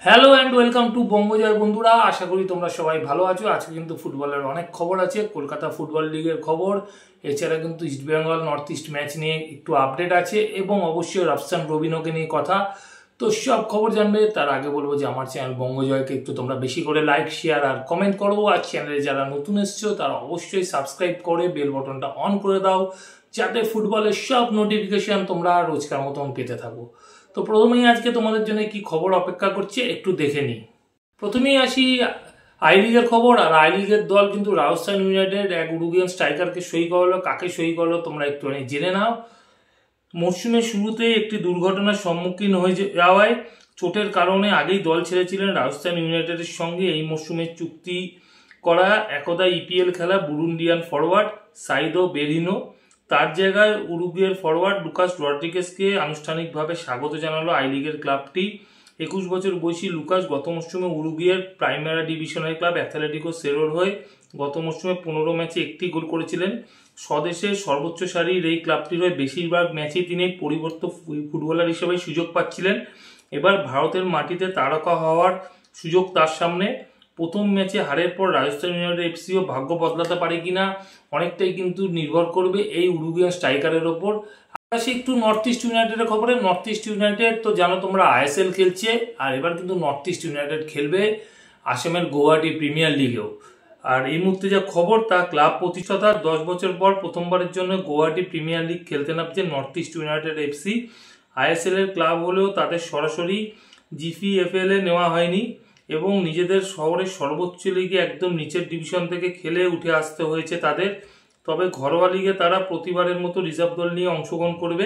Hello and welcome to বঙ্গজয় বন্ধুরা। আশা করি তোমরা সবাই ভালো আছো। আজকে কিন্তু ফুটবলের অনেক খবর আছে, কলকাতা ফুটবল লিগের খবর, এছাড়া কিন্তু east Bengal north east match নিয়ে একটু আপডেট আছে এবং অবশ্যই রাফসান রবিনকে নিয়ে কথা। তো সব খবর জানবে তার আগে বলবো যে আমার চ্যানেল বঙ্গজয়কে একটু তোমরা বেশি করে লাইক, শেয়ার আর কমেন্ট করো। আর চ্যানেলে যারা নতুন এসছো তারা অবশ্যই সাবস্ক্রাইব করে বেল বটনটা অন করে দাও, যাতে ফুটবলের সব নোটিফিকেশন তোমরা রোজকার মতন পেতে থাকো। তো প্রথমেই আজকে তোমাদের জন্য কি খবর অপেক্ষা করছে একটু দেখে নিই। প্রথমেই আসি আই লিগের খবর। আর আই লিগের দল কিন্তু রাজস্থান ইউনাইটেড এক উরুগুয়ান স্ট্রাইকারকে সই করলো। কাকে সই করলো তোমরা একটু জেনে নাও। মরশুমের শুরুতে একটি দুর্ঘটনার সম্মুখীন হয়ে যাওয়ায় চোটের কারণে আগেই দল ছেড়েছিলেন রাজস্থান ইউনাইটেডের সঙ্গে এই মরশুমে চুক্তি করা একদা ইপিএল খেলা বুরুন্ডিয়ান ফরওয়ার্ড সাইদো বেরিনো। তার জায়গায় উরুগুয়ের ফরওয়ার্ড লুকাস রড্রিগেজকে আনুষ্ঠানিকভাবে স্বাগত জানালো আই লিগের ক্লাবটি। 21 বছর বয়সী লুকাস গত মরশুমে উরুগুয়ের প্রাইমারা ডিভিশনের ক্লাব অ্যাথলেটিকো সেরোর হয়ে গত মরশুমে 15 ম্যাচে একটি গোল করেছিলেন। স্বদেশের সর্বোচ্চ সারির এই ক্লাবটির হয়ে বেশিরভাগ ম্যাচেই তিনি পরিবর্তিত ফুটবলার হিসেবে সুযোগ পাচ্ছিলেন। এবার ভারতের মাটিতে তারকা হওয়ার সুযোগ তার সামনে। প্রথম ম্যাচে হারের পর রাজস্থান ইউনাইটেড এফসিও ভাগ্য বদলাতে পারে কিনা অনেকটাই কিন্তু নির্ভর করবে এই উরুগুয়ান স্ট্রাইকারের ওপর। আসি একটু নর্থ ইস্ট ইউনাইটেডের খবরে। নর্থ ইস্ট ইউনাইটেড তো জানো তোমরা আইএসএল খেলছে, আর এবার কিন্তু নর্থ ইস্ট ইউনাইটেড খেলবে আসামের গৌহাটি প্রিমিয়ার লিগেও। আর এই মুহূর্তে যা খবর তা ক্লাব প্রতিষ্ঠাতার 10 বছর পর প্রথমবারের জন্য গৌহাটি প্রিমিয়ার লিগ খেলতে নামছে north east United FC. ISL এর ক্লাব হলেও তাদের সরাসরি জিপিএফএল এ নেওয়া হয়নি এবং নিজেদের শহরের সর্বোচ্চ লিগে একদম নিচের ডিভিশন থেকে খেলে উঠে আসতে হয়েছে তাদের। তবে ঘরোয়া লিগে তারা প্রতিবারের মতো রিজার্ভ দল নিয়ে অংশগ্রহণ করবে।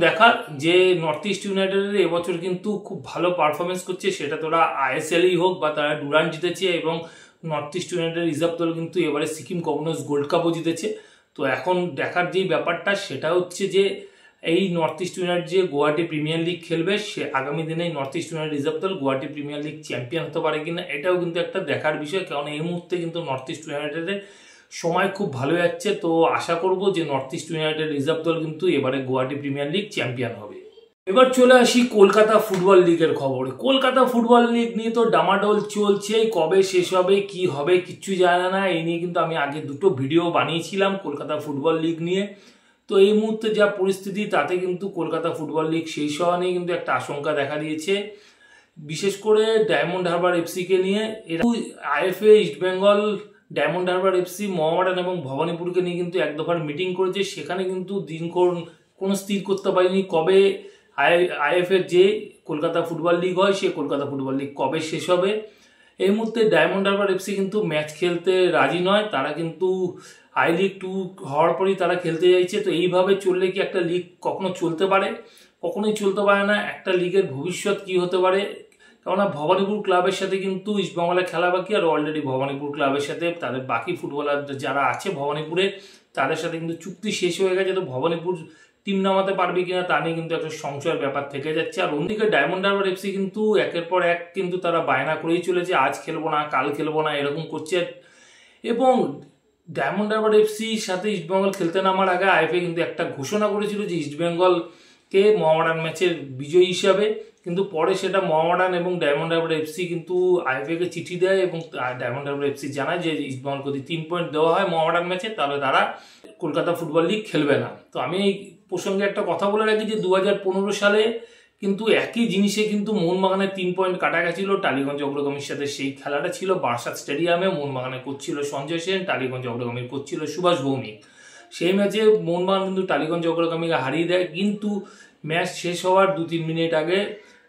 দেখার যে নর্থ ইস্ট ইউনাইটেডের এবছর কিন্তু খুব ভালো পারফরমেন্স করছে, সেটা তোরা আইএসএলই হোক বা তারা ডুরান্ট জিতেছে এবং নর্থ ইস্ট ইউনাইটেড রিজার্ভ দল কিন্তু এবারে সিকিম কমনওয়েলথ গোল্ড কাপও জিতেছে। তো এখন দেখার যেই ব্যাপারটা সেটা হচ্ছে যে এই নর্থ ইস্ট ইউনাইটেড যে গৌহাটি প্রিমিয়ার লিগ খেলবে সে আগামী দিনে নর্থ ইস্ট ইউনাইটেড রিজার্ভ দল গৌহাটি প্রিমিয়ার লিগ চ্যাম্পিয়ন হতে পারে কিনা, এটাও কিন্তু একটা দেখার বিষয়। কারণ এই মুহূর্তে কিন্তু নর্থ ইস্ট ইউনাইটেডের সময় খুব ভালো যাচ্ছে। তো আশা করব যে নর্থ ইস্ট ইউনাইটেড রিজার্ভ দল কিন্তু এবারে গৌহাটি প্রিমিয়ার লিগ চ্যাম্পিয়ন হবে। এবার চলে আসি কলকাতা ফুটবল লিগের খবরে। কলকাতা ফুটবল লিগ নিয়ে তো ডামাডোল চলছে, কবে শেষ হবে কি হবে কিচ্ছু জানে না। এই নিয়ে কিন্তু আমি আগে দুটো ভিডিও বানিয়েছিলাম কলকাতা ফুটবল লিগ নিয়ে। তো এই মুহূর্তে যা পরিস্থিতি তাতে কিন্তু কলকাতা ফুটবল লিগ শেষ হওয়া নিয়ে কিন্তু একটা আশঙ্কা দেখা দিয়েছে, বিশেষ করে ডায়মন্ড হারবার এফসিকে নিয়ে। এরা IFA, east Bengal, diamond Harbour FC, Mohammedan এবং ভবানীপুরকে নিয়ে কিন্তু এক দফার মিটিং করেছে। সেখানে কিন্তু দিনক্ষণ কোনো স্থির করতে পারেনি কবে আইএফএর যে কলকাতা ফুটবল লিগ হয় সে কলকাতা ফুটবল লিগ কবে শেষ হবে। এই মুহূর্তে ডায়মন্ড হারবার এফসি কিন্তু ম্যাচ খেলতে রাজি নয়, তারা কিন্তু আই লিগ 2 হওয়ার পরই তারা খেলতে চাইছে। তো এইভাবে চললে কি একটা লিগ কখনো চলতে পারে? কখনোই চলতে পারে না। একটা লিগের ভবিষ্যৎ কি হতে পারে? কেননা ভবানীপুর ক্লাবের সাথে কিন্তু ইস্টবেঙ্গলের খেলা বাকি, আর অলরেডি ভবানীপুর ক্লাবের সাথে তাদের বাকি ফুটবলার যারা আছে ভবানীপুরে তাদের সাথে কিন্তু চুক্তি শেষ হয়ে গেছে। তো ভবানীপুর টিম নামাতে পারবে কিনা তা নিয়ে কিন্তু একটা সংশয়ের ব্যাপার থেকে যাচ্ছে। আর অন্যদিকে ডায়মন্ড হারবার এফসি কিন্তু একের পর এক কিন্তু তারা বায়না করেই চলেছে, আজ খেলবো না কাল খেলবো না এরকম করছে। এবং ডায়মন্ড হারবার এফসির সাথে ইস্টবেঙ্গল খেলতে নামার আগে আইএফএ কিন্তু একটা ঘোষণা করেছিল যে ইস্টবেঙ্গলকে মোহামেডান ম্যাচের বিজয়ী হিসাবে, কিন্তু পরে সেটা মোহামেডান এবং ডায়মন্ড হারবার এফসি কিন্তু আইএফএ-কে চিঠি দেয় এবং ডায়মন্ড হারবার এফসি জানায় যে ইস্টবেঙ্গলকে যদি 3 পয়েন্ট দেওয়া হয় মোহামেডান ম্যাচে তাহলে তারা কলকাতা ফুটবল লিগ খেলবে না। তো আমি এই প্রসঙ্গে একটা কথা বলে রাখি যে 2015 সালে কিন্তু একই জিনিসে কিন্তু মোহনবাগানের 3 পয়েন্ট কাটা গেছিল টালিগঞ্জ অগ্রগামীর সাথে। সেই খেলাটা ছিল বারাসাত স্টেডিয়ামে, মোহনবাগানে করছিল সঞ্জয় সেন, টালিগঞ্জ অগ্রগামীর করছিল সুভাষ ভৌমিক। সেই ম্যাচে মোহনবাগান কিন্তু টালিগঞ্জ অগ্রগামীকে হারিয়ে দেয়, কিন্তু ম্যাচ শেষ হওয়ার 2-3 মিনিট আগে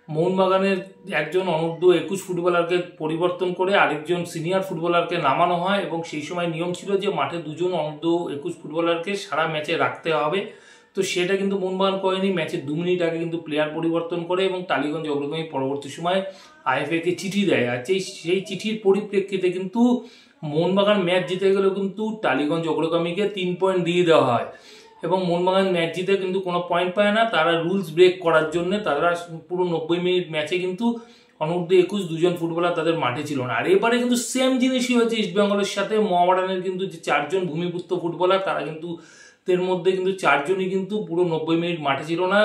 মোহনবাগানের একজন অনূর্ধ্ব 21 ফুটবলারকে পরিবর্তন করে আরেকজন সিনিয়র ফুটবলারকে নামানো হয় এবং সেই সময় নিয়ম ছিল যে মাঠে 2 জন অনূর্ধ্ব 21 ফুটবলারকে সারা ম্যাচে রাখতে হবে। তো সেটা কিন্তু মোহনবাগান করেনি। ম্যাচের 2 মিনিট আগে কিন্তু প্লেয়ার পরিবর্তন করে এবং টালিগঞ্জ অগ্রগামী পরবর্তী সময় আইএফএ-কে চিঠি দেয়। আর সেই চিঠির পরিপ্রেক্ষিতে কিন্তু মোহনবাগান ম্যাচ জিতে গেলেও কিন্তু টালিগঞ্জ অগ্রগামীকে 3 পয়েন্ট দিয়ে দেওয়া হয় এবং মোহনবাগান ম্যাচ জিতে কিন্তু কোনো পয়েন্ট পায় না। তারা রুলস ব্রেক করার জন্য তারা পুরো 90 মিনিট ম্যাচে কিন্তু অনূর্ধ্ব 21 2জন ফুটবলার তাদের মাঠে ছিল না। আর এবারে কিন্তু সেম জিনিসই হয়েছে ইস্টবেঙ্গলের সাথে। মোহামেডানের কিন্তু যে 4 জন ভূমিপুত্র ফুটবলার তারা কিন্তু এর মধ্যে কিন্তু 4 জনই কিন্তু পুরো 90 মিনিট মাঠে ছিল না।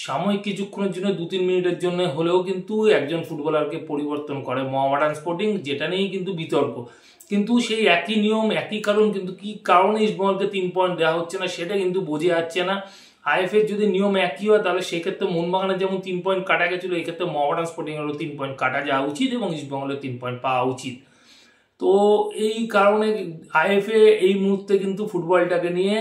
সাময়িক কিছুক্ষণের জন্য 2-3 মিনিটের জন্য হলেও কিন্তু একজন ফুটবলারকে পরিবর্তন করে মোহামেডান স্পোর্টিং, যেটা নিয়েই কিন্তু বিতর্ক। কিন্তু সেই একই নিয়ম একই কারণ, কিন্তু কি কারণে ইস্টবেঙ্গলকে 3 পয়েন্ট দেওয়া হচ্ছে না সেটা কিন্তু বোঝা যাচ্ছে না। আইএফএর যদি নিয়ম একই হয় তাহলে সেক্ষেত্রে মোহনবাগানের যেমন 3 পয়েন্ট কাটা গেছিলো, এক্ষেত্রে মোহামেডান স্পোর্টিংয়েরও 3 পয়েন্ট কাটা যাওয়া উচিত এবং ইস্টবেঙ্গলের 3 পয়েন্ট পাওয়া উচিত। তো এই কারণে আইএফএ এই মুহূর্তে কিন্তু ফুটবলটাকে নিয়ে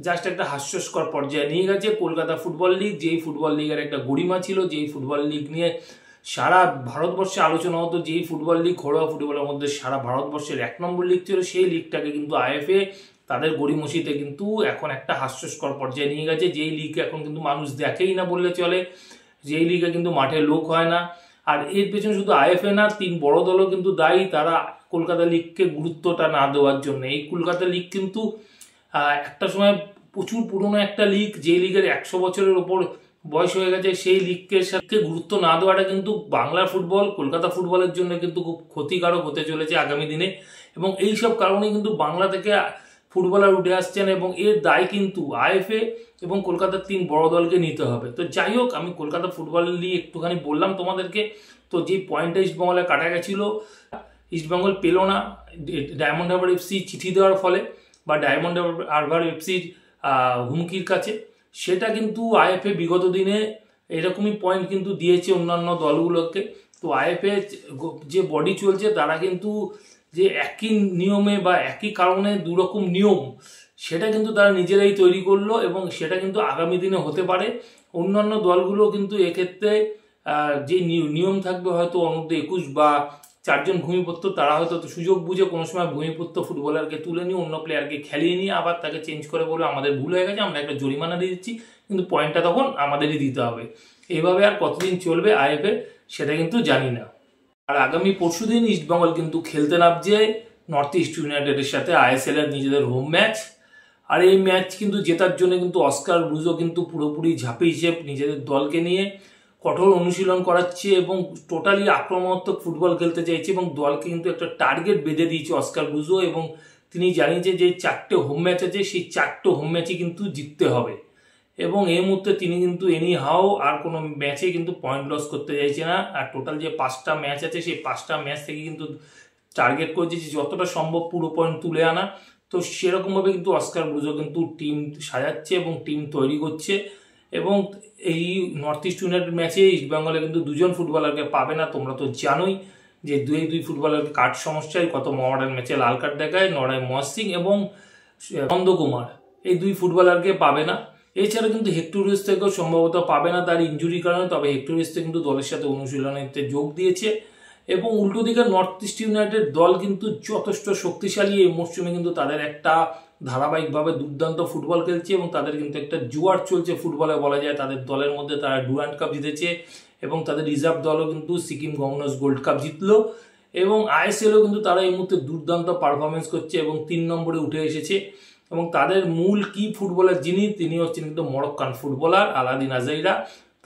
জাস্ট একটা হাস্যস্কর পর্যায়ে নিয়ে গেছে। কলকাতা ফুটবল লিগ, যেই ফুটবল লিগের একটা গরিমা ছিল, যেই ফুটবল লিগ নিয়ে সারা ভারতবর্ষে আলোচনা হতো, যেই ফুটবল লিগ ঘরোয়া ফুটবলের মধ্যে সারা ভারতবর্ষের 1 নম্বর লিগ ছিল, সেই লিগটাকে কিন্তু আইএফএ তাদের গড়িমসিতে কিন্তু এখন একটা হাস্যস্কর পর্যায়ে নিয়ে গেছে। যেই লিগ এখন কিন্তু মানুষ দেখেই না বললে চলে, যেই লিগে কিন্তু মাঠে লোক হয় না। আর এর পেছনে শুধু আইএফএ না, 3 বড় দলও কিন্তু দায়ী, তারা কলকাতা লিগকে গুরুত্বটা না দেওয়ার জন্য। এই কলকাতা লিগ কিন্তু একটা সময় প্রচুর পুরনো একটা লিগ, যে লিগের 100 বছরের ওপর বয়স হয়ে গেছে, সেই লিগকে সাথে গুরুত্ব না দেওয়াটা কিন্তু বাংলা ফুটবল, কলকাতা ফুটবলের জন্য কিন্তু খুব ক্ষতিকারক হতে চলেছে আগামী দিনে। এবং এই সব কারণে কিন্তু বাংলা থেকে ফুটবলার উঠে আসছেন এবং এর দায় কিন্তু আইএফএ এবং কলকাতার 3 বড় দলকে নিতে হবে। তো যাই হোক, আমি কলকাতা ফুটবল নিয়ে একটুখানি বললাম তোমাদেরকে। তো যে পয়েন্টটা ইস্টবেঙ্গলে কাটা গেছিল, ইস্টবেঙ্গল পেল না ডায়মন্ড হারবার এফসি চিঠি দেওয়ার ফলে বা ডায়মন্ড হারবার এফসির হুমকির কাছে, সেটা কিন্তু আইএফএ বিগত দিনে এরকমই পয়েন্ট কিন্তু দিয়েছে অন্যান্য দলগুলোকে। তো আইএফএ যে বডি চলছে তারা কিন্তু যে একই নিয়মে বা একই কারণে দুরকম নিয়ম, সেটা কিন্তু তারা নিজেরাই তৈরি করলো এবং সেটা কিন্তু আগামী দিনে হতে পারে। অন্যান্য দলগুলো কিন্তু এক্ষেত্রে যে নিয়ম থাকবে, হয়তো অনূর্ধ্ব 21 বা 4 জন ভূমিপুত্র, তারা হয়তো সুযোগ বুঝে কোনো সময় ভূমিপুত্র ফুটবলারকে তুলে নিয়ে অন্য প্লেয়ারকে খেলিয়ে নিয়ে আবার তাকে চেঞ্জ করে বলে আমাদের ভুল হয়ে গেছে, আমরা একটা জরিমানা দিয়ে দিচ্ছি, কিন্তু পয়েন্টটা তখন আমাদেরই দিতে হবে। এইভাবে আর কতদিন চলবে আইএফএ সেটা কিন্তু জানি না। আর আগামী পরশুদিন ইস্টবেঙ্গল কিন্তু খেলতে নামছে নর্থ ইস্ট ইউনাইটেডের সাথে আইএসএল এর নিজেদের হোম ম্যাচ। আর এই ম্যাচ কিন্তু জেতার জন্য কিন্তু অস্কার ব্রুজো কিন্তু পুরোপুরি ঝাঁপিয়েছে নিজেদের দলকে নিয়ে, কঠোর অনুশীলন করাচ্ছে এবং টোটালি আক্রমণাত্মক ফুটবল খেলতে চাইছে এবং দলকে কিন্তু একটা টার্গেট বেঁধে দিয়েছে অস্কার ব্রুজো। এবং তিনি জানিয়েছে যে 4টে হোম ম্যাচ আছে, সেই 4টে হোম ম্যাচই কিন্তু জিততে হবে। এবং এই মুহূর্তে তিনি কিন্তু এনি হাও আর কোনো ম্যাচে কিন্তু পয়েন্ট লস করতে চাইছে না। আর টোটাল যে 5টা ম্যাচ আছে, সেই 5টা ম্যাচ থেকে কিন্তু টার্গেট করেছে যে যতটা সম্ভব পুরো পয়েন্ট তুলে আনা। তো সেরকমভাবে কিন্তু অস্কার ব্রুজো কিন্তু টিম সাজাচ্ছে এবং টিম তৈরি করছে। এবং এই নর্থ ইস্ট ইউনাইটেড ম্যাচে ইস্টবেঙ্গলে কিন্তু 2 জন ফুটবলারকে পাবে না। তোমরা তো জানোই যে দুই ফুটবলারকে কার্ড সমস্যায় কত মোহামেডান ম্যাচে লাল কার্ড দেখায়, নড়াই মহেশ সিং এবং নন্দকুমার, এই 2 ফুটবলারকে পাবে না। এছাড়া কিন্তু হেক্টরিস থেকেও সম্ভবত পাবে না তার ইনজুরির কারণে, তবে হেক্টরিস কিন্তু দলের সাথে অনুশীলনীতে যোগ দিয়েছে। এবং উল্টো দিকে নর্থ ইস্ট ইউনাইটেড দল কিন্তু যথেষ্ট শক্তিশালী, এই মরশুমে কিন্তু তাদের একটা ধারাবাহিকভাবে দুর্দান্ত ফুটবল খেলছে এবং তাদের কিন্তু একটা জোয়ার চলছে ফুটবলে বলা যায়। তাদের দলের মধ্যে তারা ডুরান্ড কাপ জিতেছে এবং তাদের রিজার্ভ দলও কিন্তু সিকিম গভর্নর্স গোল্ড কাপ জিতলো এবং আইএসএলও কিন্তু তারা এই মুহূর্তে দুর্দান্ত পারফরমেন্স করছে এবং 3 নম্বরে উঠে এসেছে। এবং তাদের মূল কি ফুটবলার তিনি হচ্ছেন কিন্তু মরক্কান ফুটবলার আলাদিন আজাইরা,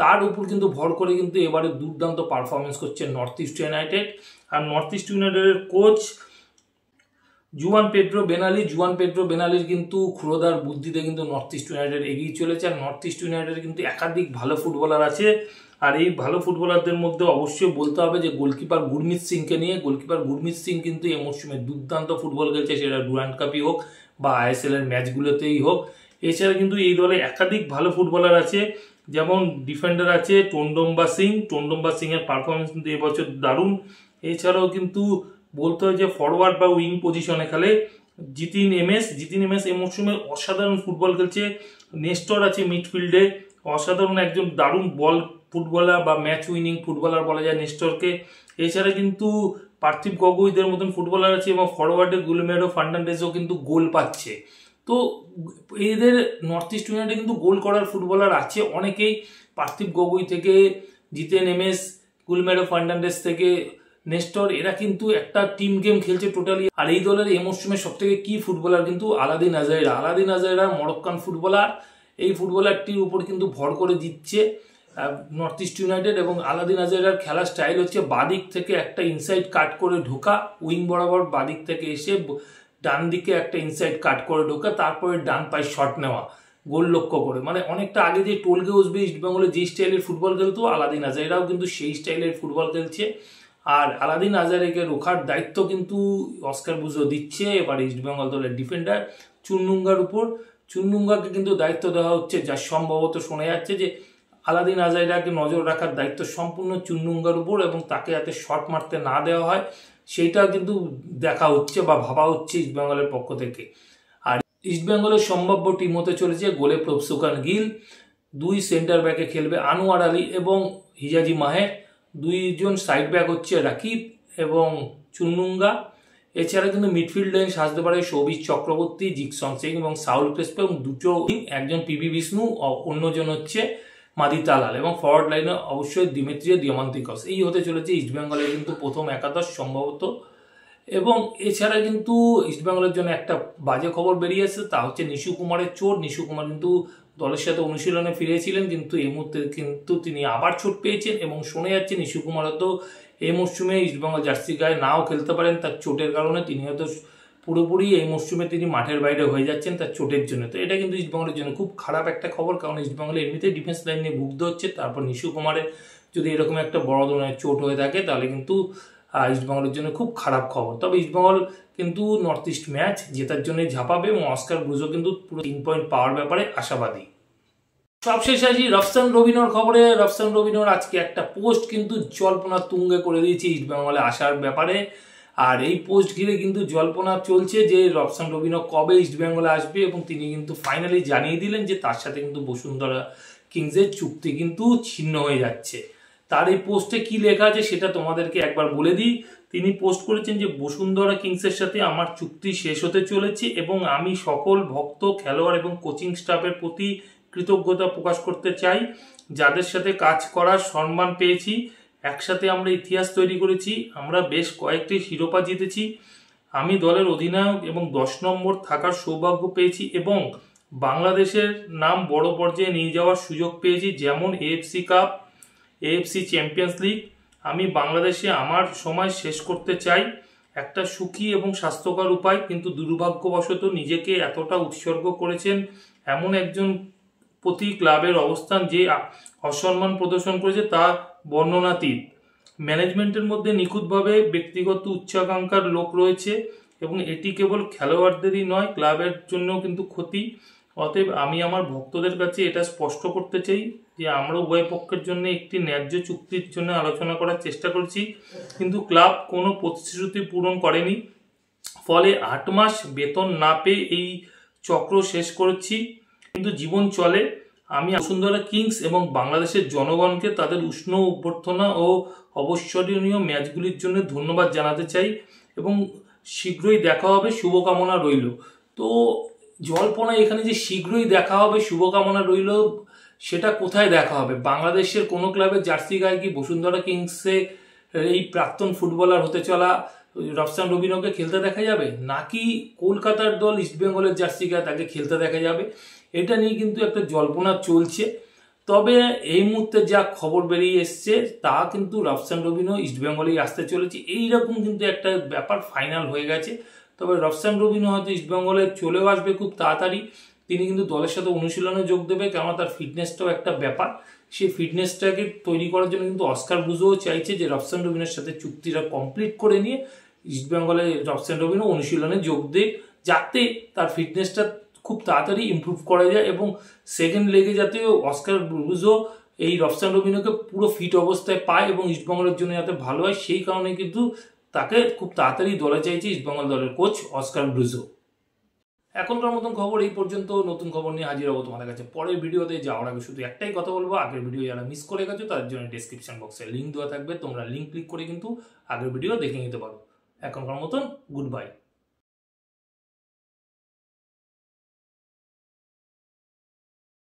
তার উপর কিন্তু ভর করে কিন্তু এবারে দুর্দান্ত পারফরমেন্স করছে নর্থ ইস্ট ইউনাইটেড। আর নর্থ ইস্ট ইউনাইটেডের কোচ জুয়ান পেড্রো বেনালির কিন্তু ক্ষুরোদার বুদ্ধিতে কিন্তু নর্থ ইস্ট ইউনাইটেড এগিয়ে চলেছে। আর নর্থ ইস্ট ইউনাইটেড কিন্তু একাধিক ভালো ফুটবলার আছে। আর এই ভালো ফুটবলারদের মধ্যে অবশ্যই বলতে হবে যে গোলকিপার গুরমিত সিংকে নিয়ে। গোলকিপার গুরমিত সিং কিন্তু এই মরশুমে দুর্দান্ত ফুটবল খেলছে, সেটা ডুরান্ড কাপই হোক বা আইএসএল এর ম্যাচগুলোতেই হোক। এছাড়া কিন্তু এই দলে একাধিক ভালো ফুটবলার আছে, যেমন ডিফেন্ডার আছে টোন্ডম্বা সিং এর পারফরমেন্স কিন্তু এবছর দারুণ। এছাড়াও কিন্তু বলতে হয় যে ফরওয়ার্ড বা উইং পজিশনে খেলে জিতিন এমএস এই মরশুমে অসাধারণ ফুটবল খেলছে। নেস্টর আছে মিডফিল্ডে, অসাধারণ একজন দারুণ বল ফুটবলার বা ম্যাচ উইনিং ফুটবলার বলা যায় নেস্টরকে। এছাড়া কিন্তু পার্থিব গগৈদের মতন ফুটবলার আছে এবং ফরওয়ার্ডে গুলমেরো ফার্নান্ডেজও কিন্তু গোল পাচ্ছে। তো এদের নর্থ ইস্ট ইউনাইটেড কিন্তু গোল করার ফুটবলার আছে অনেকেই, পার্থিব গগৈ থেকে জিতেন এমএস, গুলমেরো ফার্নান্ডেজ থেকে নেস্টর, এরা কিন্তু একটা টিম গেম খেলছে টোটালি। আর এই দলের এই মরশুমে সব থেকে কি ফুটবলার কিন্তু আলাদিন আজাইরা মরক্কান ফুটবলার। এই ফুটবলারটির উপর কিন্তু ভর করে জিতছে নর্থ ইস্ট ইউনাইটেড। এবং আলাদিন আজাইরার খেলার স্টাইল হচ্ছে বাদিক থেকে একটা ইনসাইড কাট করে ঢোকা, উইং বরাবর বাদিক থেকে এসে ডান দিকে একটা ইনসাইড কাট করে ঢোকা, তারপরে ডান পায়ে শট নেওয়া। গোল লক্ষ্য করে, মানে অনেকটা আগে যে টোলকে উসবে ইস্টবেঙ্গলে যে স্টাইলের ফুটবল খেলতো আলাদিন আজারেরাও কিন্তু সেই স্টাইলের ফুটবল খেলছে। আর আলাদিন আজারেকে রোখার দায়িত্ব কিন্তু অস্কার ব্রুজো দিচ্ছে এবার ইস্টবেঙ্গল দলের ডিফেন্ডার চুন্নুঙ্গার উপর। চুন্নুঙ্গাকে কিন্তু দায়িত্ব দেওয়া হচ্ছে, যা সম্ভবত শোনা যাচ্ছে যে আলাদিন আজারেরাকে নজর রাখার দায়িত্ব সম্পূর্ণ চুন্নুঙ্গার উপর এবং তাকে যাতে শট মারতে না দেওয়া হয় সেইটা কিন্তু দেখা হচ্ছে বা ভাবা হচ্ছে ইস্টবেঙ্গলের পক্ষ থেকে। আর ইস্টবেঙ্গলের সম্ভাব্য টিম হতে চলেছে গোলে প্রভসুকান গিল, 2 সেন্টার ব্যাকে খেলবে আনোয়ার আলী এবং হিজাজি মাহের, 2জন সাইড ব্যাক হচ্ছে রাকিব এবং চুন্নুঙ্গা। এছাড়া কিন্তু মিডফিল্ড লাইন সাজতে পারে সৌভিক চক্রবর্তী, জিকসন সিং এবং সাউল ক্রেসপো এবং একজন পিবি বিষ্ণু, অন্যজন হচ্ছে মাদি তালাল এবং ফরওয়ার্ড লাইনে অবশ্যই দিমিত্রিও দিয়ামান্তিকস। এই হতে চলেছে ইস্টবেঙ্গলের কিন্তু প্রথম একাদশ সম্ভবত। এবং এছাড়া কিন্তু ইস্টবেঙ্গলের জন্য একটা বাজে খবর বেরিয়ে এসেছে, তা হচ্ছে নিশু কুমারের চোট। নিশু কুমার কিন্তু দলের সাথে অনুশীলনে ফিরেছিলেন, কিন্তু এই মুহূর্তে কিন্তু তিনি আবার চোট পেয়েছেন এবং শোনা যাচ্ছে নিশু কুমার হয়তো এই মরশুমে ইস্টবেঙ্গল জার্সি গায়ে নাও খেলতে পারেন তার চোটের কারণে। তিনি হয়তো পুরোপুরি এই মরশুমে তিনি মাঠের বাইরে হয়ে যাচ্ছেন তার চোটের জন্য। তো এটা কিন্তু ইস্টবেঙ্গলের জন্য খুব খারাপ একটা খবর, কারণ ইস্টবেঙ্গলে এমনিতেই ডিফেন্স লাইন নিয়ে ভুগতে হচ্ছে, তারপর নিশু কুমারের যদি এরকম একটা বড় ধরনের চোট হয়ে থাকে তাহলে কিন্তু ইস্টবেঙ্গলের জন্য খুব খারাপ খবর। তবে ইস্টবেঙ্গল কিন্তু নর্থ ইস্ট ম্যাচ জেতার জন্য ঝাঁপাবে এবং অস্কার ব্রুজো কিন্তু পুরো 3 পয়েন্ট পাওয়ার ব্যাপারে আশাবাদী। সবশেষে আসি রফসান রবিনোর খবরে। রফসান রবিনোর আজকে একটা পোস্ট কিন্তু জল্পনা তুঙ্গে করে দিয়েছে ইস্টবেঙ্গলে আসার ব্যাপারে। আর এই পোস্ট ঘিরে কিন্তু জল্পনা চলছে যে রফসান রবিনো কবে ইস্টবেঙ্গলে আসবে এবং তিনি কিন্তু ফাইনালি জানিয়ে দিলেন যে তার সাথে কিন্তু বসুন্ধরা কিংসের চুক্তি কিন্তু ছিন্ন হয়ে যাচ্ছে। তার এই পোস্টে কি লেখা আছে সেটা তোমাদেরকে একবার বলে দিই। তিনি পোস্ট করেছেন যে বসুন্ধরা কিংসের সাথে আমার চুক্তি শেষ হতে চলেছে এবং আমি সকল ভক্ত, খেলোয়াড় এবং কোচিং স্টাফের প্রতি কৃতজ্ঞতা প্রকাশ করতে চাই, যাদের সাথে কাজ করার সম্মান পেয়েছি। একসাথে আমরা ইতিহাস তৈরি করেছি, আমরা বেশ কয়েকটি শিরোপা জিতেছি, আমি দলের অধিনায়ক এবং 10 নম্বর থাকার সৌভাগ্য পেয়েছি এবং বাংলাদেশের নাম বড় পর্যায়ে নিয়ে যাওয়ার সুযোগ পেয়েছি, যেমন AFC cup, AFC champions league. আমি বাংলাদেশে আমার সময় শেষ করতে চাই একটা সুখী এবং স্বাস্থ্যকর উপায়, কিন্তু দুর্ভাগ্যবশত নিজেকে এতটা উৎসর্গ করেছেন এমন একজন প্রতি ক্লাবের অবস্থান যে অসম্মান প্রদর্শন করেছে তা বর্ণনাতীত। ম্যানেজমেন্টের মধ্যে নিখুঁতভাবে ব্যক্তিগত উচ্চাকাঙ্ক্ষার লোক রয়েছে এবং এটি কেবল খেলোয়াড়দেরই নয়, ক্লাবের জন্যও কিন্তু ক্ষতি। অতএব আমি আমার ভক্তদের কাছে এটা স্পষ্ট করতে চাই যে আমরা উভয় পক্ষের জন্য একটি ন্যায্য চুক্তির জন্য আলোচনা করার চেষ্টা করছি, কিন্তু ক্লাব কোনো প্রতিশ্রুতি পূরণ করেনি, ফলে 8 মাস বেতন না পেয়ে এই চক্র শেষ করেছি। কিন্তু জীবন চলে। আমি বসুন্ধরা কিংস এবং বাংলাদেশের জনগণকে তাদের উষ্ণ অভ্যর্থনা ও অবসরণীয় ম্যাচগুলির জন্য ধন্যবাদ জানাতে চাই এবং শীঘ্রই দেখা হবে, শুভকামনা রইল। তো জল্পনা এখানে যে শীঘ্রই দেখা হবে শুভকামনা রইল, সেটা কোথায় দেখা হবে? বাংলাদেশের কোনো ক্লাবের জার্সি গায়ে কি বসুন্ধরা কিংসে এই প্রাক্তন ফুটবলার হতে চলা রফসান রবিনোকে খেলতে দেখা যাবে, নাকি কলকাতার দল ইস্টবেঙ্গলের জার্সি গায়ে তাকে খেলতে দেখা যাবে? এটা নিয়ে কিন্তু একটা জল্পনা চলছে। তবে এই মুহূর্তে যা খবর বেরিয়ে এসছে তা কিন্তু রফসান রবিনো ইস্টবেঙ্গলেই আসতে চলেছে, এইরকম কিন্তু একটা ব্যাপার ফাইনাল হয়ে গেছে। তবে রফসান রবিনো হয়তো ইস্টবেঙ্গলে চলেও আসবে খুব তাড়াতাড়ি। তিনি কিন্তু দলের সাথে অনুশীলনে যোগ দেবে, কেননা তার ফিটনেসটাও একটা ব্যাপার। সেই ফিটনেসটাকে তৈরি করার জন্য কিন্তু অস্কার ব্রুজোও চাইছে যে রফসান রবিনোর সাথে চুক্তিটা কমপ্লিট করে নিয়ে ইস্টবেঙ্গলে রফসান রবিনো অনুশীলনে যোগ দেয়, যাতে তার ফিটনেসটা খুব তাড়াতাড়ি ইমপ্রুভ করা যায় এবং সেকেন্ড লেগে যাতে অস্কার ব্রুজো এই রফসান রবিনোকে পুরো ফিট অবস্থায় পায় এবং ইস্টবেঙ্গলের জন্য যাতে ভালো হয়, সেই কারণে কিন্তু তাকে খুব তাড়াতাড়ি দলে চাইছে ইস্টবেঙ্গল দলের কোচ অস্কার ব্রুজো। এখনকার মতন খবর এই পর্যন্ত। নতুন খবর নিয়ে হাজির হবো তোমাদের কাছে পরের ভিডিওতে। যাওয়ার আগে শুধু একটাই কথা বলবো, আগের ভিডিও যারা মিস করে গেছো তার জন্য ডেসক্রিপশন বক্সে লিঙ্ক দেওয়া থাকবে, তোমরা লিঙ্ক ক্লিক করে কিন্তু আগের ভিডিও দেখে নিতে পারো। এখনকার মতন গুড বাই।